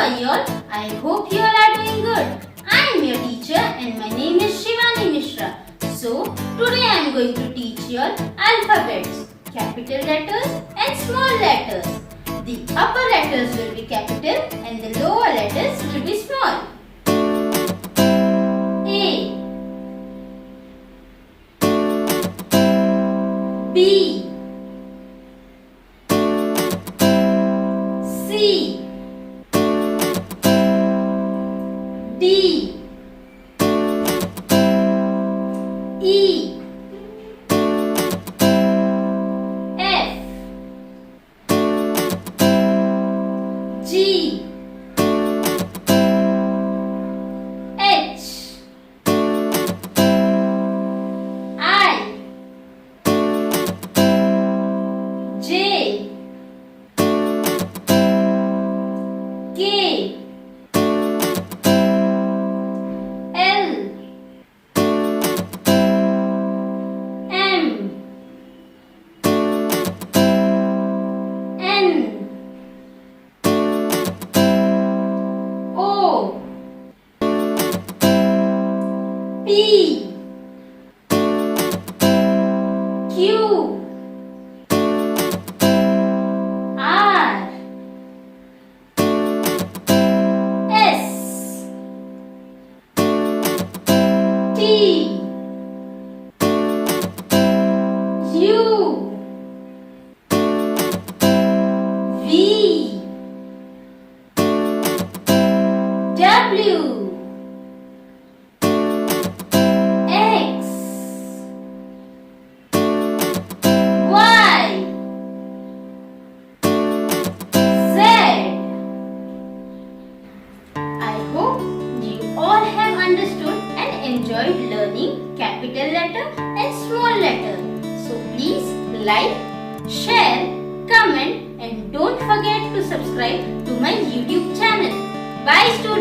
are you all? I hope you all are doing good. I am your teacher and my name is Shivani Mishra. So, today I am going to teach you all alphabets, capital letters and small letters. The upper letters will be capital and the lower letters will be small. A, B, C, D, E, F, G, H, I, J, K, L, M, N, O, P, Q, R, S, T, U, V, W, X, Y, Z. I hope you all have understood and enjoyed learning capital letter and small letter. So please like, share, comment and don't forget to subscribe to my YouTube channel. Bye students.